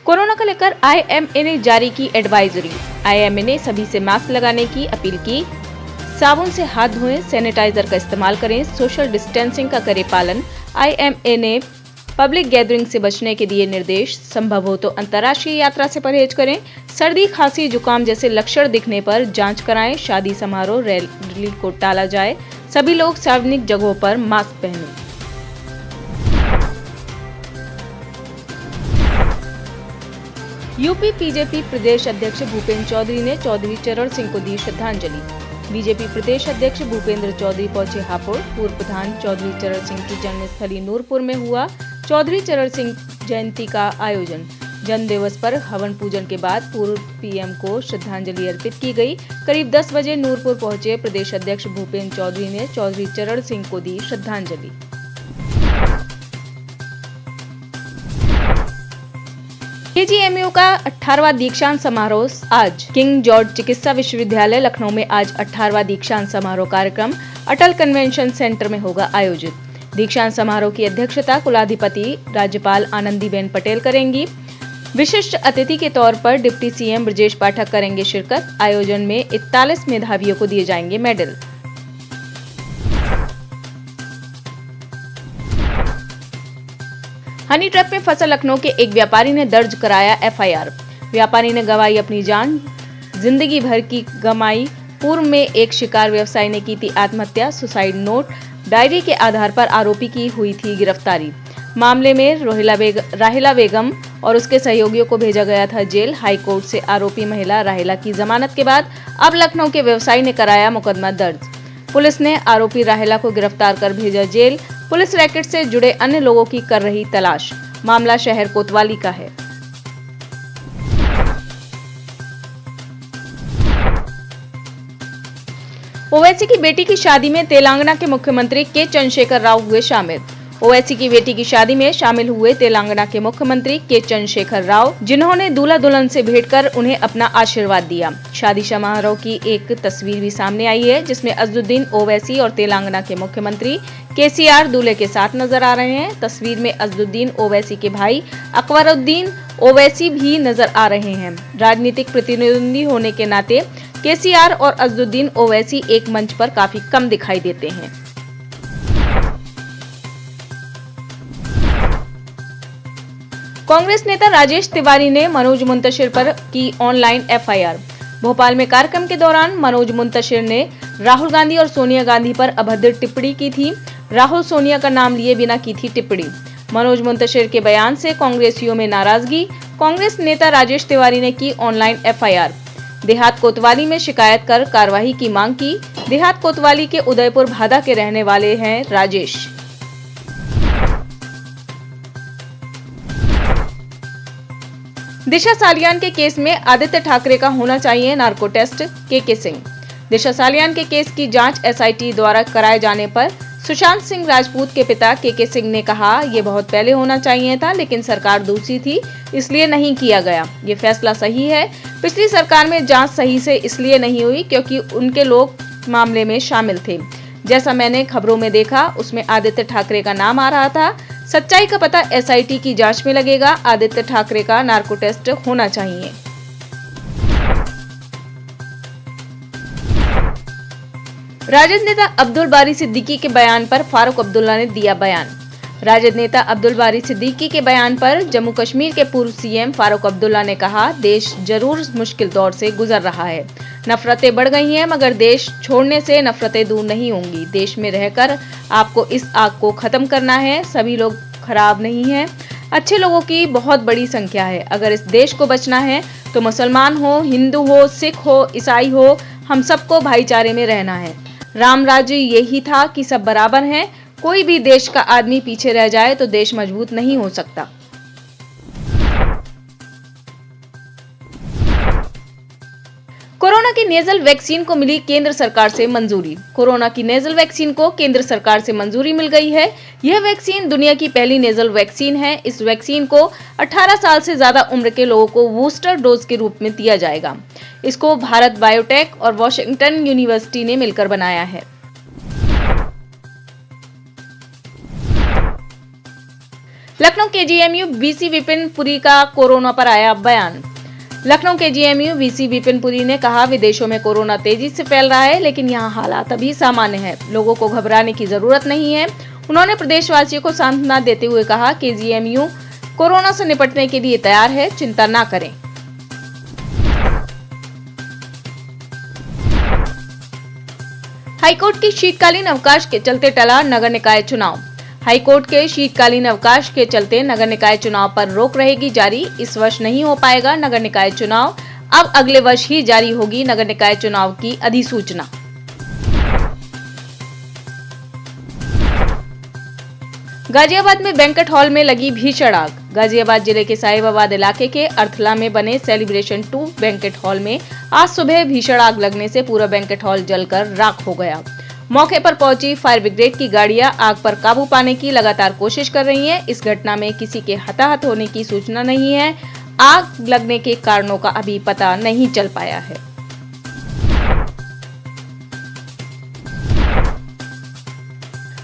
Corona को लेकर IMA ने जारी की एडवाइजरी। आईएमए ने सभी से मास्क लगाने की अपील की। साबुन से हाथ धोएं, सैनिटाइजर का इस्तेमाल करें, सोशल डिस्टेंसिंग का करें पालन। आईएमए ने पब्लिक गैदरिंग से बचने के दिए निर्देश। संभव हो तो अंतर्राष्ट्रीय यात्रा से परहेज करें। सर्दी, खांसी, जुकाम जैसे लक्षण दिखने पर जांच कराएं। शादी समारोह, रैली को टाला जाए। सभी लोग सार्वजनिक जगहों पर मास्क पहनें। यूपी बीजेपी प्रदेश अध्यक्ष भूपेंद्र चौधरी ने चौधरी चरण सिंह को दी श्रद्धांजलि। बीजेपी प्रदेश अध्यक्ष भूपेंद्र चौधरी पहुंचे हापुड़। पूर्व प्रधान चौधरी चरण सिंह की जन्मस्थली नूरपुर में हुआ चौधरी चरण सिंह जयंती का आयोजन। जन्म दिवस पर हवन पूजन के बाद पूर्व पीएम को श्रद्धांजलि अर्पित की गई। करीब 10 बजे नूरपुर पहुंचे प्रदेश अध्यक्ष भूपेंद्र चौधरी ने चौधरी चरण सिंह को दी श्रद्धांजलि। केजीएमयू का 18वां दीक्षांत समारोह आज। किंग जॉर्ज चिकित्सा विश्वविद्यालय लखनऊ में आज 18वां दीक्षांत समारोह कार्यक्रम अटल कन्वेंशन सेंटर में होगा आयोजित। दीक्षांत समारोह की अध्यक्षता कुलाधिपति राज्यपाल आनंदीबेन पटेल करेंगी। विशिष्ट अतिथि के तौर पर डिप्टी सीएम ब्रजेश पाठक करेंगे शिरकत। आयोजन में 41 मेधावियों को दिए जाएंगे मेडल। हनी ट्रैप में फंसा लखनऊ के एक व्यापारी ने दर्ज कराया एफआईआर। व्यापारी ने गंवाई अपनी जान, जिंदगी भर की कमाई। पूर्व में एक शिकार व्यवसायी ने की थी आत्महत्या। सुसाइड नोट डायरी के आधार पर आरोपी की हुई थी गिरफ्तारी। मामले में राहिला बेगम और उसके सहयोगियों को भेजा गया था जेल। हाई कोर्ट से आरोपी महिला राहिला की जमानत के बाद अब लखनऊ के व्यवसायी ने कराया मुकदमा दर्ज। पुलिस ने आरोपी राहिला को गिरफ्तार कर भेजा जेल। पुलिस रैकेट से जुड़े अन्य लोगों की कर रही तलाश। मामला शहर कोतवाली का है। ओवैसी की बेटी की शादी में तेलंगाना के मुख्यमंत्री के चंद्रशेखर राव हुए शामिल। ओवैसी की बेटी की शादी में शामिल हुए तेलंगाना के मुख्यमंत्री के चंद्रशेखर राव, जिन्होंने दूल्हा दुल्हन से भेंट कर उन्हें अपना आशीर्वाद दिया। शादी समारोह की एक तस्वीर भी सामने आई है, जिसमें अजदुद्दीन ओवैसी और तेलंगाना के मुख्यमंत्री केसीआर दूल्हे के साथ नजर आ रहे हैं। तस्वीर में अजदुद्दीन ओवैसी के भाई अकबरुद्दीन ओवैसी भी नजर आ रहे हैं। राजनीतिक प्रतिद्वंदी होने के नाते केसीआर और अजदुद्दीन ओवैसी एक मंच पर काफी कम दिखाई देते हैं। कांग्रेस नेता राजेश तिवारी ने मनोज मुंतशिर पर की ऑनलाइन एफआईआर। भोपाल में कार्यक्रम के दौरान मनोज मुंतशिर ने राहुल गांधी और सोनिया गांधी पर अभद्र टिप्पणी की थी। राहुल सोनिया का नाम लिए बिना की थी टिप्पणी। मनोज मुंतशिर के बयान से कांग्रेसियों में नाराजगी। कांग्रेस नेता राजेश तिवारी ने की ऑनलाइन एफआईआर। देहात कोतवाली में शिकायत कर कार्रवाई की मांग की। देहात कोतवाली के उदयपुर भादा के रहने वाले हैं राजेश। दिशा सालियान के केस में आदित्य ठाकरे का होना चाहिए नार्को टेस्ट। के सिंह। दिशा सालियान के केस की जांच एसआईटी द्वारा कराए जाने पर सुशांत सिंह राजपूत के पिता के सिंह ने कहा, ये बहुत पहले होना चाहिए था, लेकिन सरकार दूसरी थी इसलिए नहीं किया गया। ये फैसला सही है। पिछली सरकार में जांच सही से इसलिए नहीं हुई क्योंकि उनके लोग मामले में शामिल थे। जैसा मैंने खबरों में देखा उसमें आदित्य ठाकरे का नाम आ रहा था। सच्चाई का पता एसआईटी की जांच में लगेगा। आदित्य ठाकरे का नार्को टेस्ट होना चाहिए। राजद नेता अब्दुल बारी सिद्दीकी के बयान पर फारूक अब्दुल्ला ने दिया बयान। राजद नेता अब्दुल बारी सिद्दीकी के बयान पर जम्मू कश्मीर के पूर्व सीएम फारूक अब्दुल्ला ने कहा, देश जरूर मुश्किल दौर से गुजर रहा है। नफरतें बढ़ गई हैं, मगर देश छोड़ने से नफरतें दूर नहीं होंगी। देश में रहकर आपको इस आग को खत्म करना है। सभी लोग खराब नहीं हैं, अच्छे लोगों की बहुत बड़ी संख्या है। अगर इस देश को बचना है तो मुसलमान हो, हिंदू हो, सिख हो, ईसाई हो, हम सबको भाईचारे में रहना है। राम राज्य यही था कि सब बराबर हैं। कोई भी देश का आदमी पीछे रह जाए तो देश मजबूत नहीं हो सकता। कोरोना की नेजल वैक्सीन को मिली केंद्र सरकार से मंजूरी। कोरोना की नेजल वैक्सीन को केंद्र सरकार से मंजूरी मिल गई है। यह वैक्सीन दुनिया की पहली नेजल वैक्सीन है। इस वैक्सीन को 18 साल से ज्यादा उम्र के लोगों को बूस्टर डोज के रूप में दिया जाएगा। इसको भारत बायोटेक और वॉशिंगटन यूनिवर्सिटी ने मिलकर बनाया है। लखनऊ केजीएमयू वीसी विपिन पुरी का कोरोना पर आया बयान। लखनऊ केजीएमयू वीसी विपिन पुरी ने कहा, विदेशों में कोरोना तेजी से फैल रहा है, लेकिन यहाँ हालात अभी सामान्य है। लोगों को घबराने की जरूरत नहीं है। उन्होंने प्रदेशवासियों को सांत्वना देते हुए कहा, केजीएमयू कोरोना से निपटने के लिए तैयार है, चिंता न करें। हाईकोर्ट की शीतकालीन अवकाश के चलते टला नगर निकाय चुनाव। हाईकोर्ट के शीतकालीन अवकाश के चलते नगर निकाय चुनाव पर रोक रहेगी जारी। इस वर्ष नहीं हो पाएगा नगर निकाय चुनाव। अब अगले वर्ष ही जारी होगी नगर निकाय चुनाव की अधिसूचना। गाजियाबाद में बैंक्वेट हॉल में लगी भीषण आग। गाजियाबाद जिले के साहिबाबाद इलाके के अर्थला में बने सेलिब्रेशन 2 बैंक्वेट हॉल में आज सुबह भीषण आग लगने से पूरा बैंक्वेट हॉल जलकर राख हो गया। मौके पर पहुंची फायर ब्रिगेड की गाड़ियां आग पर काबू पाने की लगातार कोशिश कर रही हैं। इस घटना में किसी के हताहत होने की सूचना नहीं है। आग लगने के कारणों का अभी पता नहीं चल पाया है।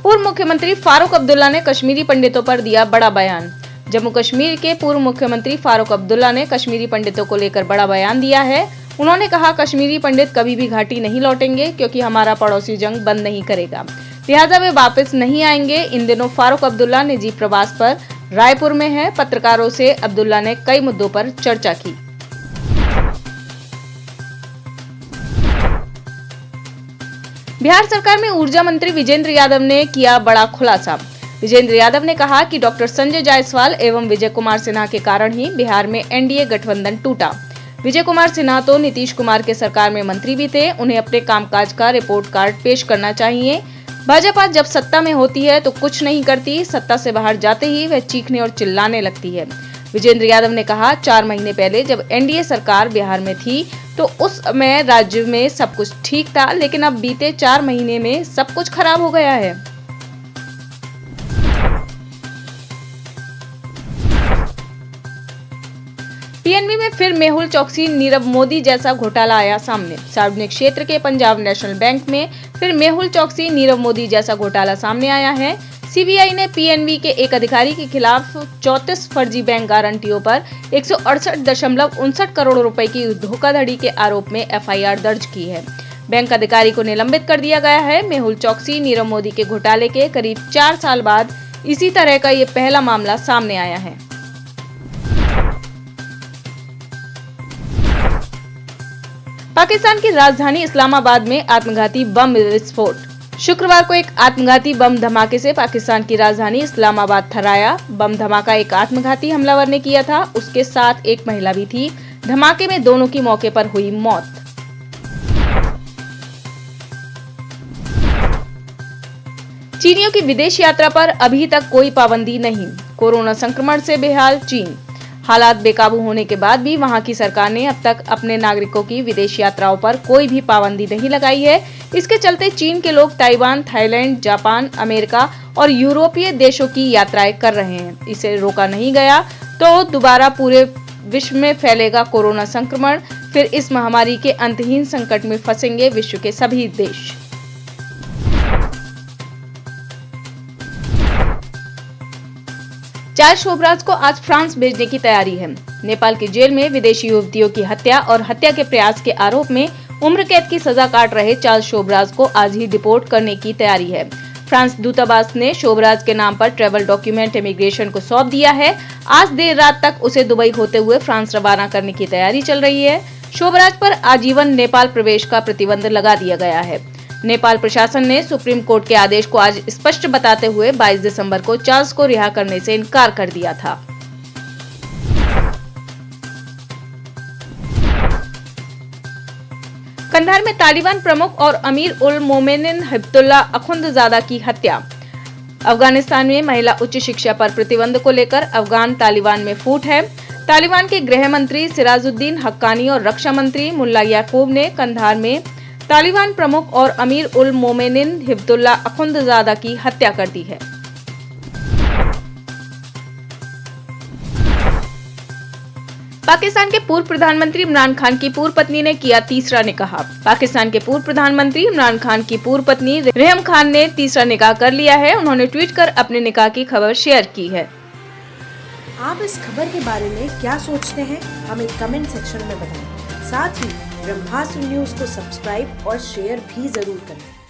पूर्व मुख्यमंत्री फारूक अब्दुल्ला ने कश्मीरी पंडितों पर दिया बड़ा बयान। जम्मू कश्मीर के पूर्व मुख्यमंत्री फारूक अब्दुल्ला ने कश्मीरी पंडितों को लेकर बड़ा बयान दिया है। उन्होंने कहा, कश्मीरी पंडित कभी भी घाटी नहीं लौटेंगे, क्योंकि हमारा पड़ोसी जंग बंद नहीं करेगा, लिहाजा वे वापस नहीं आएंगे। इन दिनों फारूक अब्दुल्ला निजी प्रवास पर रायपुर में है। पत्रकारों से अब्दुल्ला ने कई मुद्दों पर चर्चा की। बिहार सरकार में ऊर्जा मंत्री विजेंद्र यादव ने किया बड़ा खुलासा। विजेंद्र यादव ने कहा कि डॉक्टर संजय जायसवाल एवं विजय कुमार सिन्हा के कारण ही बिहार में एनडीए गठबंधन टूटा। विजय कुमार सिन्हा तो नीतीश कुमार के सरकार में मंत्री भी थे। उन्हें अपने कामकाज का रिपोर्ट कार्ड पेश करना चाहिए। भाजपा जब सत्ता में होती है तो कुछ नहीं करती, सत्ता से बाहर जाते ही वह चीखने और चिल्लाने लगती है। विजेंद्र यादव ने कहा, 4 महीने पहले जब एनडीए सरकार बिहार में थी तो उस समय राज्य में सब कुछ ठीक था, लेकिन अब बीते 4 महीने में सब कुछ खराब हो गया है। पीएनबी में फिर मेहुल चौकसी नीरव मोदी जैसा घोटाला आया सामने। सार्वजनिक क्षेत्र के पंजाब नेशनल बैंक में फिर मेहुल चौकसी नीरव मोदी जैसा घोटाला सामने आया है। सीबीआई ने पीएनबी के एक अधिकारी के खिलाफ 34 फर्जी बैंक गारंटियों पर 168.59 करोड़ रुपए की धोखाधड़ी के आरोप में एफआईआर दर्ज की है। बैंक अधिकारी को निलंबित कर दिया गया है। मेहुल चौकसी नीरव मोदी के घोटाले के करीब 4 साल बाद इसी तरह का ये पहला मामला सामने आया है। पाकिस्तान की राजधानी इस्लामाबाद में आत्मघाती बम विस्फोट। शुक्रवार को एक आत्मघाती बम धमाके से पाकिस्तान की राजधानी इस्लामाबाद थर्राया। बम धमाका एक आत्मघाती हमलावर ने किया था। उसके साथ एक महिला भी थी। धमाके में दोनों की मौके पर हुई मौत। चीनियों की विदेश यात्रा पर अभी तक कोई पाबंदी नहीं। कोरोना संक्रमण से बेहाल चीन। हालात बेकाबू होने के बाद भी वहां की सरकार ने अब तक अपने नागरिकों की विदेश यात्राओं पर कोई भी पाबंदी नहीं लगाई है। इसके चलते चीन के लोग ताइवान, थाईलैंड, जापान, अमेरिका और यूरोपीय देशों की यात्राएं कर रहे हैं। इसे रोका नहीं गया तो दोबारा पूरे विश्व में फैलेगा कोरोना संक्रमण। फिर इस महामारी के अंतहीन संकट में फंसेंगे विश्व के सभी देश। चार शोभराज को आज फ्रांस भेजने की तैयारी है। नेपाल की जेल में विदेशी युवतियों की हत्या और हत्या के प्रयास के आरोप में उम्र कैद की सजा काट रहे चार्ल्स शोभराज को आज ही डिपोर्ट करने की तैयारी है। फ्रांस दूतावास ने शोभराज के नाम पर ट्रैवल डॉक्यूमेंट इमिग्रेशन को सौंप दिया है। आज देर रात तक उसे दुबई होते हुए फ्रांस रवाना करने की तैयारी चल रही है। शोभराज पर आजीवन नेपाल प्रवेश का प्रतिबंध लगा दिया गया है। नेपाल प्रशासन ने सुप्रीम कोर्ट के आदेश को आज स्पष्ट बताते हुए 22 दिसंबर को चार्ल्स को रिहा करने से इनकार कर दिया था। कंधार में तालिबान प्रमुख और अमीर उल मोमिनीन हिब्बतुल्लाह अखुंदजादा की हत्या। अफगानिस्तान में महिला उच्च शिक्षा पर प्रतिबंध को लेकर अफगान तालिबान में फूट है। तालिबान के गृह मंत्री सिराजुद्दीन हक्कानी और रक्षा मंत्री मुल्ला याकूब ने कंधार में तालिबान प्रमुख और अमीर उल मोमिनीन हिब्बुल्लाह अखुंदजादा की हत्या कर दी है। पाकिस्तान के पूर्व प्रधानमंत्री इमरान खान की पूर्व पत्नी ने किया तीसरा निकाह। पाकिस्तान के पूर्व प्रधानमंत्री इमरान खान की पूर्व पत्नी रेहम खान ने तीसरा निकाह कर लिया है। उन्होंने ट्वीट कर अपने निकाह की खबर शेयर की है। आप इस खबर के बारे में क्या सोचते हैं, हमें कमेंट सेक्शन में बताएं। साथ ही ब्रह्मास्त्र न्यूज को सब्सक्राइब और शेयर भी जरूर करें।